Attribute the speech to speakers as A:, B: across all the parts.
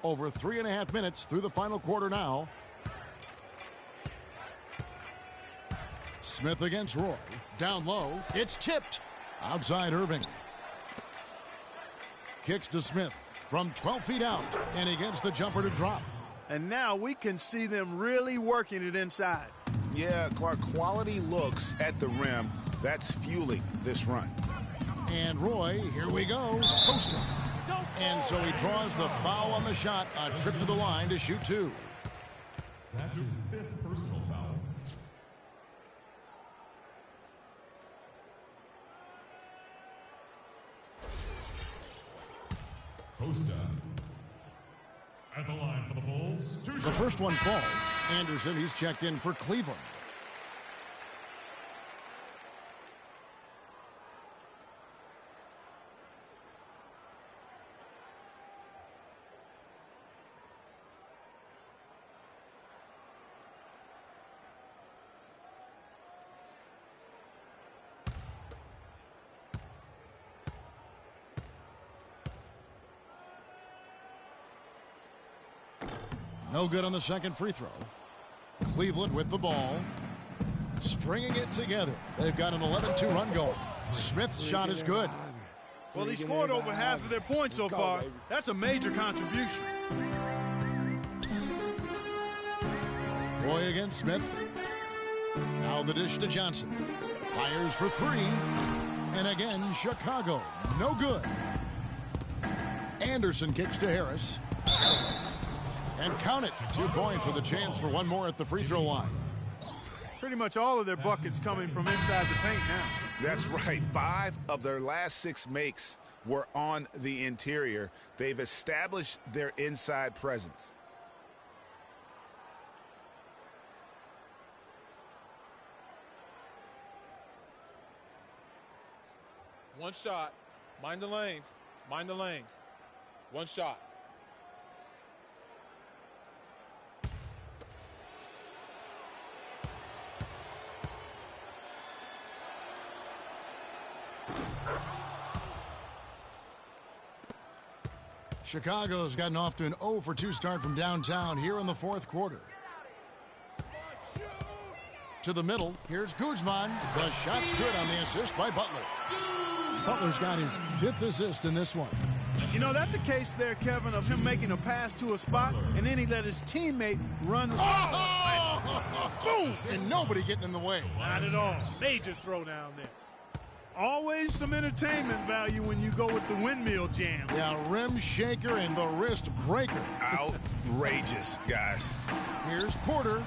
A: Over 3.5 minutes through the final quarter now. Smith against Roy. Down low. It's tipped. Outside Irving. Kicks to Smith from 12 feet out. And he gets the jumper to drop.
B: And now we can see them really working it inside.
C: Yeah, Clark, quality looks at the rim. That's fueling this run.
A: And Roy, here we go. Post him. And so he draws the foul on the shot. A trip to the line to shoot two.
D: That's his 5th personal foul. Costa. At the line for the Bulls.
A: The first one falls. Anderson, he's checked in for Cleveland. No good on the second free throw. Cleveland with the ball. Stringing it together. They've got an 11-2 run going. Smith's shot is good.
B: Well, he scored over half of their points so far. That's a major contribution.
A: Roy against Smith. Now the dish to Johnson. Fires for three. And again, Chicago. No good. Anderson kicks to Harris. And count it. 2 points with a chance for one more at the free throw line.
B: Pretty much all of their buckets coming from inside the paint now.
C: That's right. 5 of their last 6 makes were on the interior. They've established their inside presence.
E: One shot. Mind the lanes. Mind the lanes. One shot.
A: Chicago's gotten off to an 0 for 2 start from downtown here in the fourth quarter. To the middle, here's Guzman. The shot's good on the assist by Butler. Butler's got his 5th assist in this one.
B: You know, that's a case there, Kevin, of him making a pass to a spot, and then he let his teammate run.
A: Oh! Boom! And nobody getting in the way.
B: Not at all. Major throw down there. Always some entertainment value when you go with the windmill jam.
A: Yeah, rim shaker and the wrist breaker.
C: Outrageous, guys.
A: Here's Porter.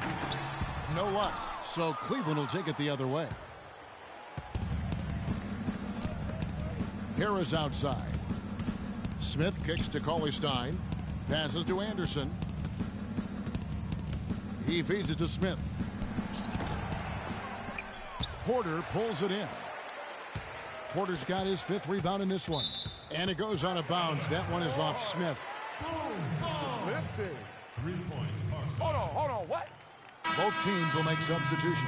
A: No luck. So Cleveland will take it the other way. Harris outside. Smith kicks to Cauley-Stein. Passes to Anderson. He feeds it to Smith. Porter pulls it in. Porter's got his 5th rebound in this one. And it goes out of bounds. That one is off Smith.
D: 3 points.
E: Hold on, what?
A: Both teams will make substitutions.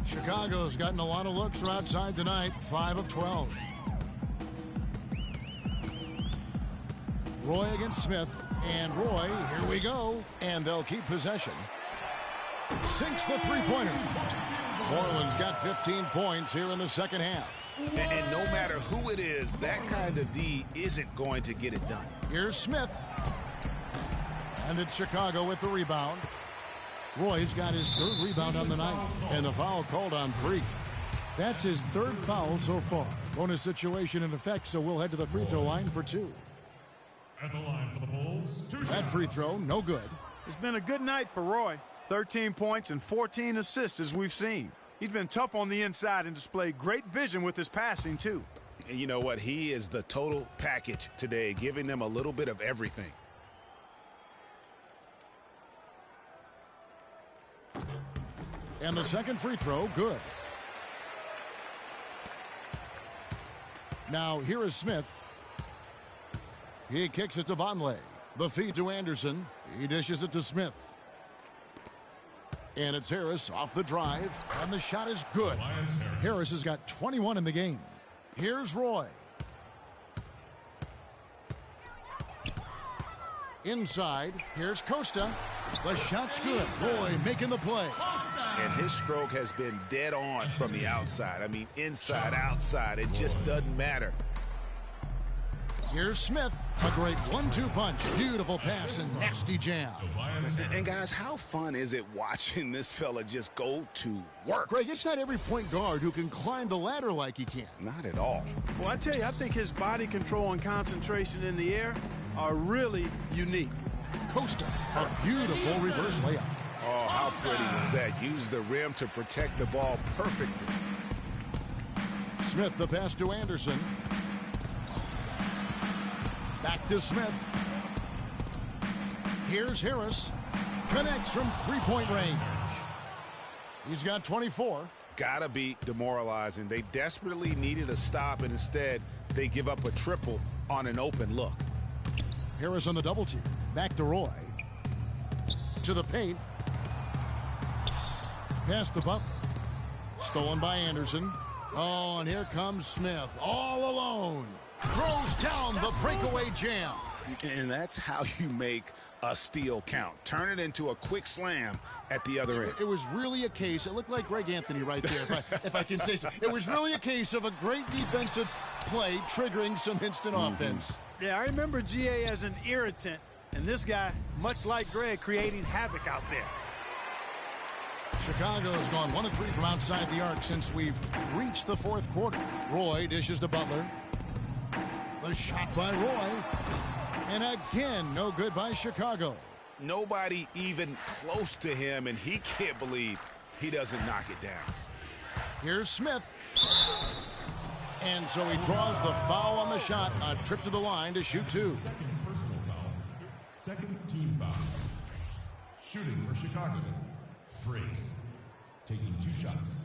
A: Chicago's gotten a lot of looks from outside tonight. 5 of 12. Roy against Smith. And Roy, here we go. And they'll keep possession. Sinks the three-pointer. Moreland's got 15 points here in the second half.
C: And no matter who it is, that kind of D isn't going to get it done.
A: Here's Smith. And it's Chicago with the rebound. Roy's got his 3rd rebound on the night. And the foul called on Freak. That's his 3rd foul so far. Bonus situation in effect, so we'll head to the free throw line for 2.
D: At the line for the Bulls.
A: That free throw, no good.
B: It's been a good night for Roy. 13 points and 14 assists as we've seen. He's been tough on the inside and displayed great vision with his passing, too.
C: And you know what? He is the total package today, giving them a little bit of everything.
A: And the second free throw, good. Now, here is Smith. He kicks it to Vonleh. The feed to Anderson. He dishes it to Smith. And it's Harris off the drive, and the shot is good. Harris has got 21 in the game. Here's Roy. Inside, here's Costa. The shot's good. Roy making the play.
C: And his stroke has been dead on from the outside. I mean, inside, outside, it just doesn't matter.
A: Here's Smith. A great 1-2 punch. Beautiful pass and nasty jam.
C: And guys, how fun is it watching this fella just go to work?
A: Greg, it's not every point guard who can climb the ladder like he can.
C: Not at all.
B: Well, I tell you, I think his body control and concentration in the air are really unique.
A: Costa, a beautiful reverse layup.
C: Oh, how pretty was that? Used the rim to protect the ball perfectly.
A: Smith, the pass to Anderson. Back to Smith. Here's Harris. Connects from three-point range. He's got 24.
C: Gotta be demoralizing. They desperately needed a stop, and instead they give up a triple on an open look.
A: Harris on the double team. Back to Roy. To the paint. Pass to Butler. Stolen by Anderson. Oh, and here comes Smith. All alone. Throws down the breakaway jam.
C: And that's how you make a steal count. Turn it into a quick slam at the other end.
A: It was really a case, it looked like Greg Anthony right there, if I can say so. It was really a case of a great defensive play triggering some instant offense.
B: Yeah, I remember GA as an irritant, and this guy, much like Greg, creating havoc out there.
A: Chicago has gone 1 of 3 from outside the arc since we've reached the fourth quarter. Roy dishes to Butler. The shot by Roy. And again, no good by Chicago.
C: Nobody even close to him, and he can't believe he doesn't knock it down.
A: Here's Smith. And so he draws the foul on the shot. A trip to the line to shoot 2.
D: Second personal foul. Second team foul. Shooting for Chicago. Freak. Taking 2 shots.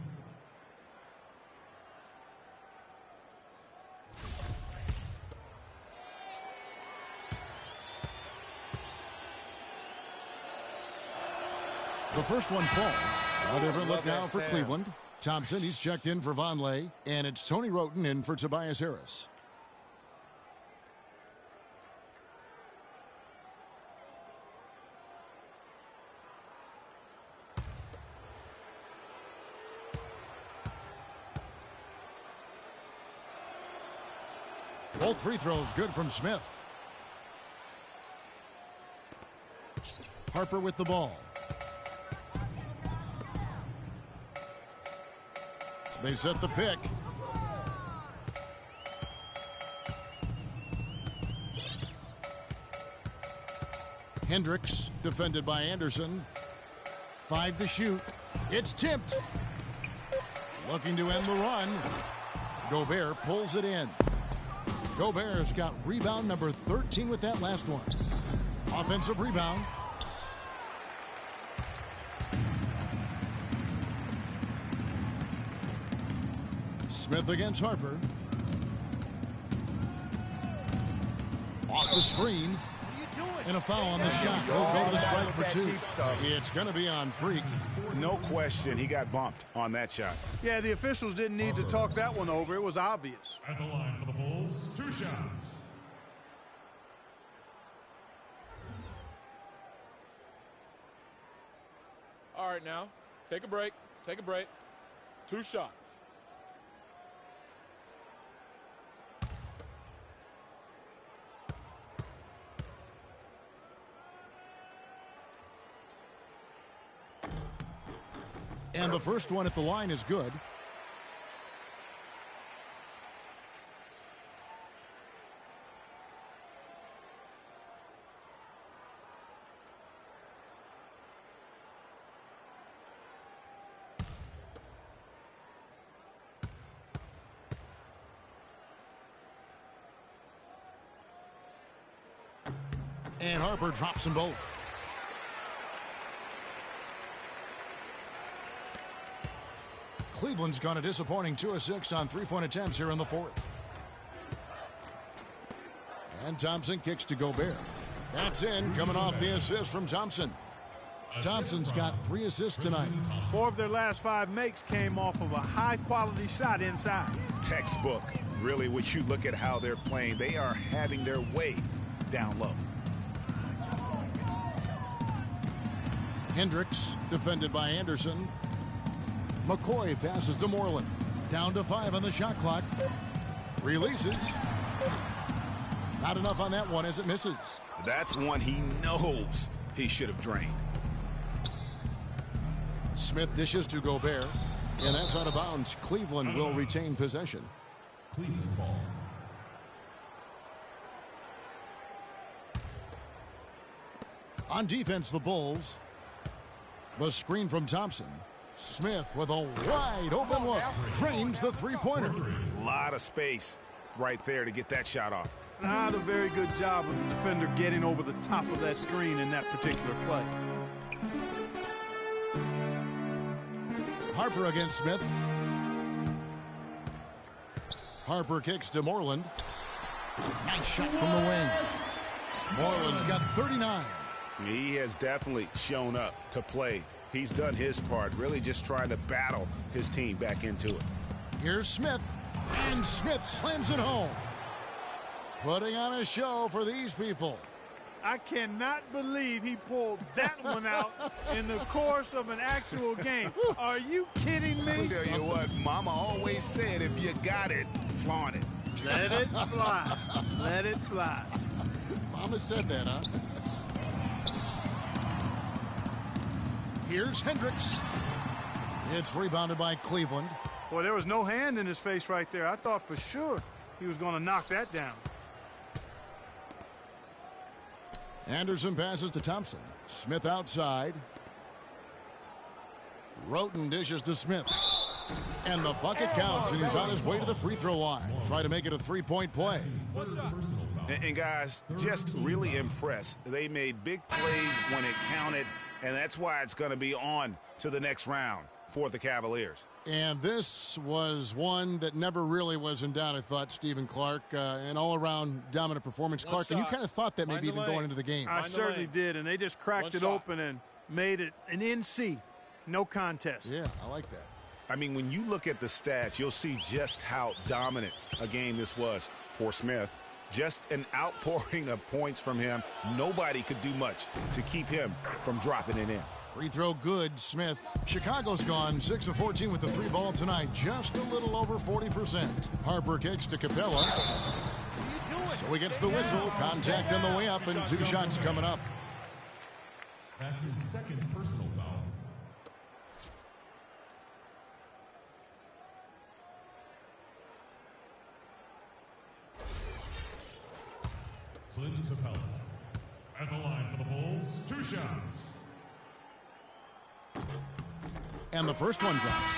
A: The first one falls. A different look now for Cleveland. Thompson, he's checked in for Vonleh, and it's Tony Roten in for Tobias Harris. Both free throws good from Smith. Harper with the ball. They set the pick. Hendricks defended by Anderson. 5 to shoot. It's tipped. Looking to end the run. Gobert pulls it in. Gobert's got rebound number 13 with that last one. Offensive rebound. Smith against Harper. Off the screen. And a foul on the shot. He'll go to the strike for 2. It's going to be on Freak.
C: No question, he got bumped on that shot.
B: Yeah, the officials didn't need to talk that one over. It was obvious.
D: At the line for the Bulls, 2 shots.
E: All right, now, take a break. Take a break. 2 shots.
A: And the first one at the line is good. And Harper drops them both. Cleveland's gone a disappointing 2 of 6 on 3-point attempts here in the fourth. And Thompson kicks to Gobert. That's in, coming off the assist from Thompson. Thompson's got 3 assists tonight.
B: 4 of their last 5 makes came off of a high-quality shot inside.
C: Textbook. Really, when you look at how they're playing, they are having their way down low.
A: Hendricks defended by Anderson. McCoy passes to Moreland. Down to 5 on the shot clock. Releases. Not enough on that one as it misses.
C: That's one he knows he should have drained.
A: Smith dishes to Gobert. And that's out of bounds. Cleveland will retain possession.
D: Cleveland ball.
A: On defense, the Bulls. The screen from Thompson. Smith with a wide open look. Drains the three-pointer.
C: A lot of space right there to get that shot off.
B: Not a very good job of the defender getting over the top of that screen in that particular play.
A: Harper against Smith. Harper kicks to Moreland. Nice shot from the wing. Moreland's got 39.
C: He has definitely shown up to play. He's done his part, really just trying to battle his team back into it.
A: Here's Smith, and Smith slams it home. Putting on a show for these people.
B: I cannot believe he pulled that one out in the course of an actual game. Are you kidding me?
C: I'll tell you what, Mama always said, if you got it, flaunt it.
B: Let it fly. Let it fly.
A: Mama said that, huh? Here's Hendricks. It's rebounded by Cleveland.
B: Boy, there was no hand in his face right there. I thought for sure he was going to knock that down.
A: Anderson passes to Thompson. Smith outside. Roten dishes to Smith. And the bucket counts, and he's on his way to the free throw line. Try to make it a three-point play.
C: And guys, just really impressed. They made big plays when it counted, and that's why it's going to be on to the next round for the Cavaliers.
A: And this was one that never really was in doubt, I thought, Stephen Clark. An all-around dominant performance. Clark, and you kind of thought that maybe even going into the game.
B: I certainly did, and they just cracked it open and made it an NC. No contest.
A: Yeah, I like that.
C: I mean, when you look at the stats, you'll see just how dominant a game this was for Smith. Just an outpouring of points from him. Nobody could do much to keep him from dropping it in.
A: Free throw good, Smith. Chicago's gone 6 of 14 with the 3-ball tonight. Just a little over 40%. Harper kicks to Capella. So he gets the whistle. Contact on the way up and 2 shots coming up.
D: That's his second personal foul. Clint Capella. At the line for the Bulls, 2 shots.
A: And the first one drops.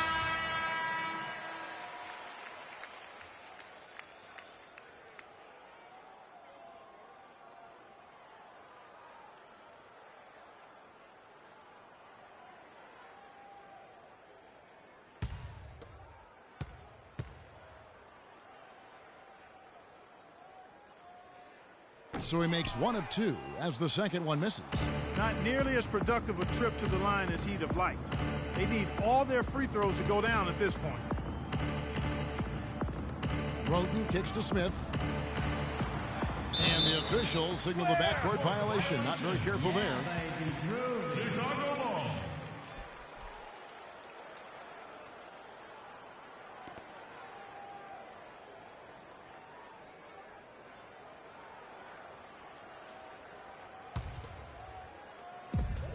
A: So he makes 1 of 2 as the second one misses.
B: Not nearly as productive a trip to the line as he'd have liked. They need all their free throws to go down at this point.
A: Roten kicks to Smith. And the officials signal the backcourt violation. Not very careful there.
D: Chicago ball.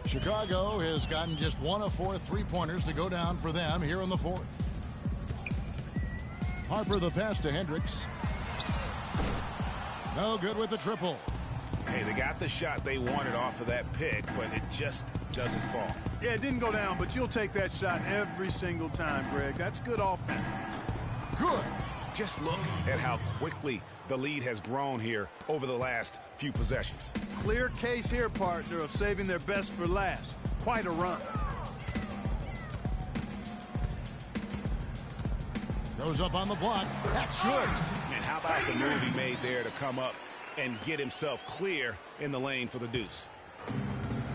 A: Chicago has gotten just 1 of 4 3-pointers to go down for them here in the 4th. Harper the pass to Hendricks. No good with the triple.
C: Hey, they got the shot they wanted off of that pick, but it just doesn't fall.
B: Yeah, it didn't go down, but you'll take that shot every single time, Greg. That's good offense.
C: Good. Just look at how quickly the lead has grown here over the last few possessions.
B: Clear case here, partner, of saving their best for last. Quite a run.
A: Goes up on the block. That's good.
C: And how about the move he made there to come up and get himself clear in the lane for the deuce?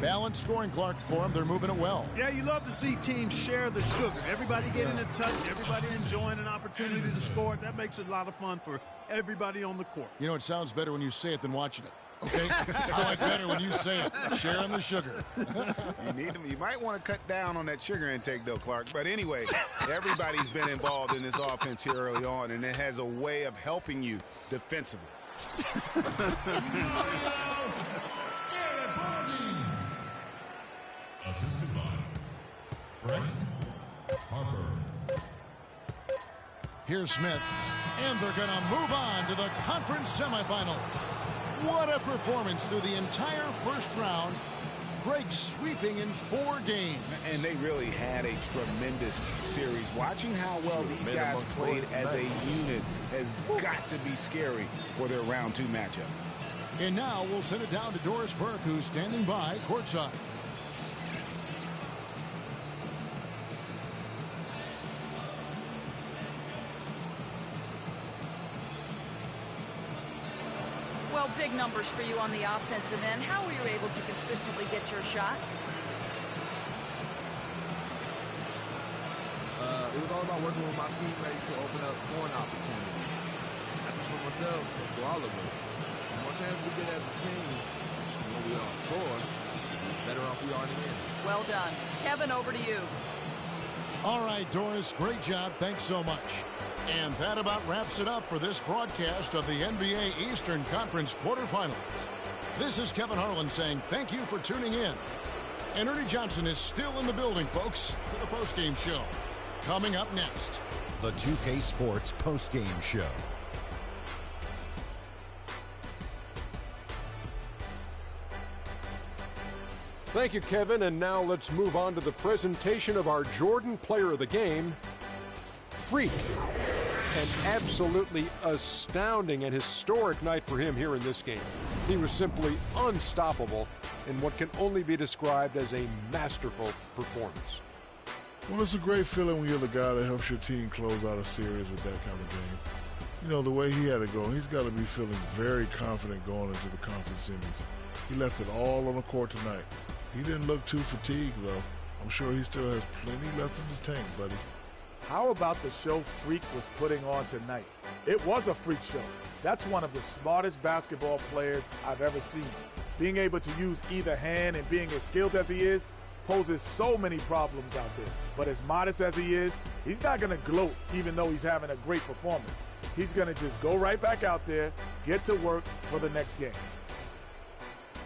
A: Balanced scoring, Clark, for them. They're moving it well.
B: Yeah, you love to see teams share the sugar. Everybody getting a touch, everybody enjoying an opportunity to score. That makes it a lot of fun for everybody on the court.
A: You know, it sounds better when you say it than watching it. Okay? I like better when you say it. Sharing the sugar.
C: You might want to cut down on that sugar intake, though, Clark. But anyway, everybody's been involved in this offense here early on, and it has a way of helping you defensively.
D: Assisted by Brett Harper.
A: Here's Smith, and they're going to move on to the conference semifinals. What a performance through the entire first round. Drake sweeping in 4 games.
C: And they really had a tremendous series. Watching how well these guys played as a unit has got to be scary for their round 2 matchup.
A: And now we'll send it down to Doris Burke, who's standing by courtside.
F: Well, big numbers for you on the offensive end. How were you able to consistently get your shot?
G: It was all about working with my teammates to open up scoring opportunities. Not just for myself, but for all of us. The more chances we get as a team, the more we all score, the better off we are in the end.
F: Well done. Kevin, over to you.
A: All right, Doris, great job. Thanks so much. And that about wraps it up for this broadcast of the NBA Eastern Conference quarterfinals. This is Kevin Harlan saying thank you for tuning in. And Ernie Johnson is still in the building, folks, for the postgame show. Coming up next,
H: the 2K Sports postgame show.
I: Thank you, Kevin. And now let's move on to the presentation of our Jordan Player of the Game, Freak. An absolutely astounding and historic night for him here in this game. He was simply unstoppable in what can only be described as a masterful performance.
J: Well, it's a great feeling when you're the guy that helps your team close out a series with that kind of game. You know, the way he had it going, he's got to be feeling very confident going into the conference semis. He left it all on the court tonight. He didn't look too fatigued, though. I'm sure he still has plenty left in his tank, buddy.
K: How about the show Freak was putting on tonight? It was a freak show. That's one of the smartest basketball players I've ever seen. Being able to use either hand and being as skilled as he is poses so many problems out there. But as modest as he is, he's not going to gloat even though he's having a great performance. He's going to just go right back out there, get to work for the next game.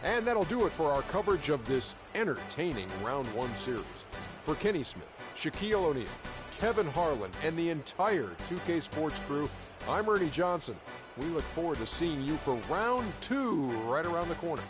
I: And that'll do it for our coverage of this entertaining Round 1 series. For Kenny Smith, Shaquille O'Neal, Kevin Harlan, and the entire 2K Sports crew, I'm Ernie Johnson. We look forward to seeing you for Round 2 right around the corner.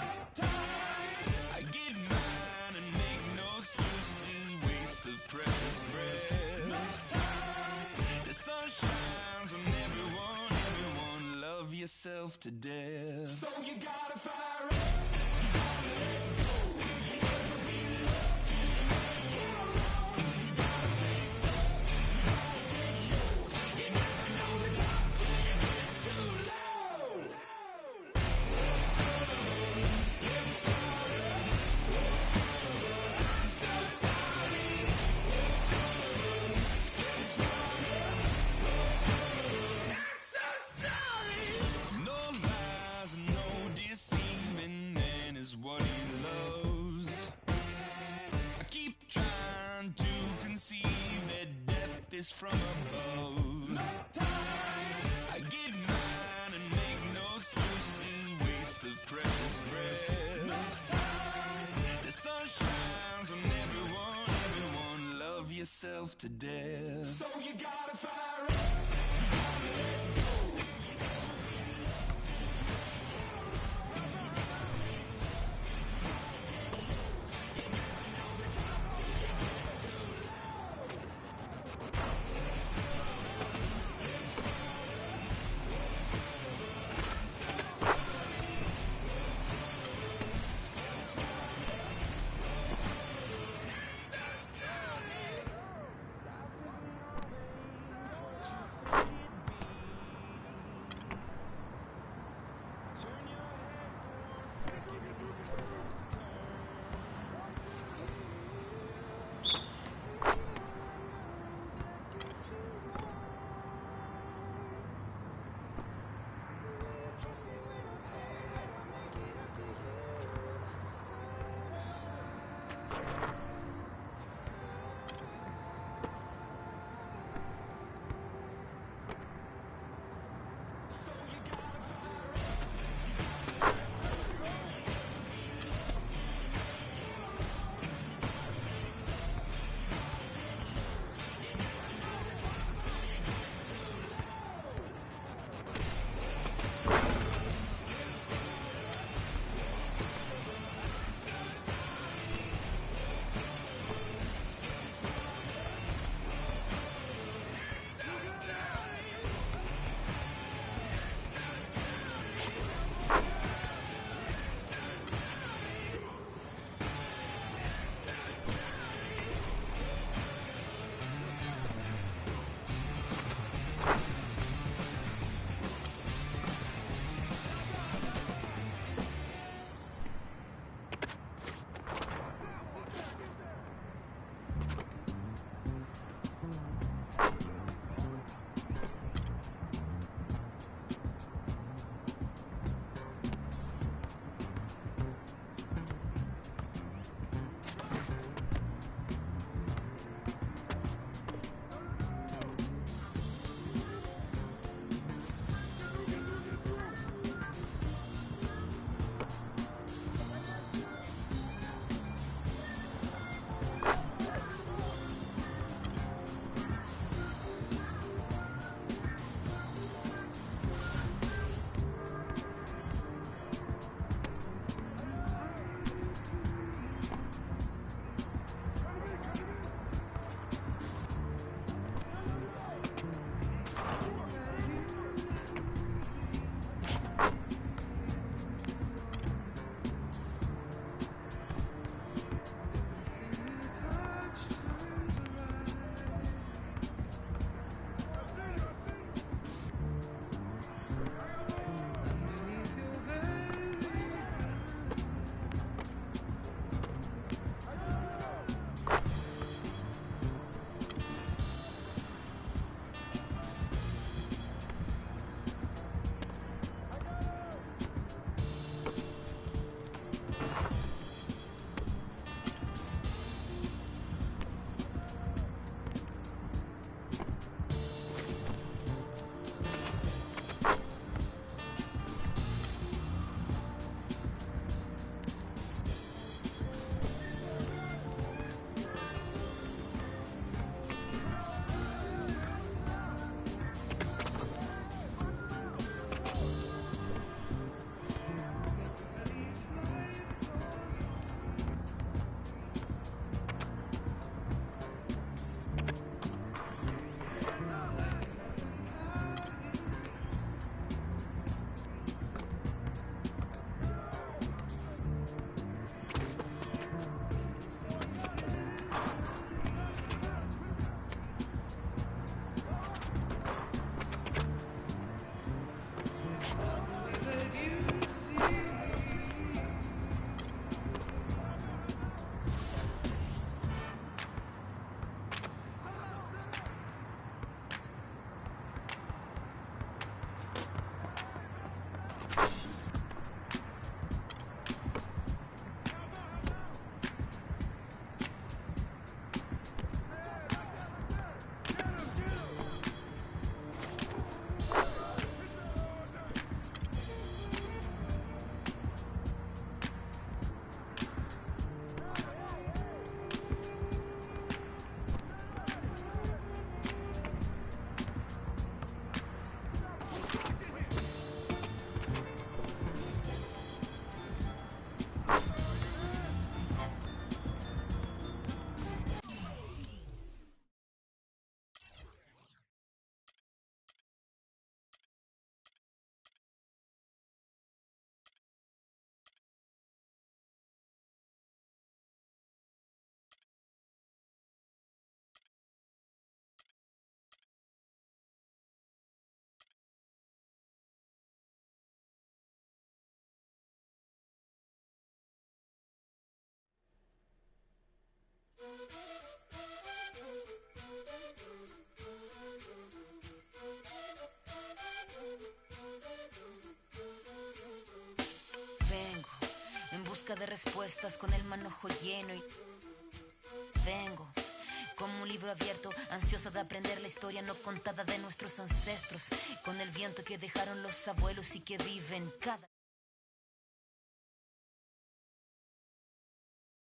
L: I get mine and make no excuses, waste of precious breath. The sun shines on everyone, love yourself to death. So you gotta fire up. What he loves. I keep trying to conceive that death is from above. No time. I get mine and make no excuses, waste of precious breath. No time. The sun shines on everyone, love yourself to death. So you gotta fire up. Life is
M: Vengo en busca de respuestas con el manojo lleno y vengo como un libro abierto, ansiosa de aprender la historia no contada de nuestros ancestros, con el viento que dejaron los abuelos y que viven cada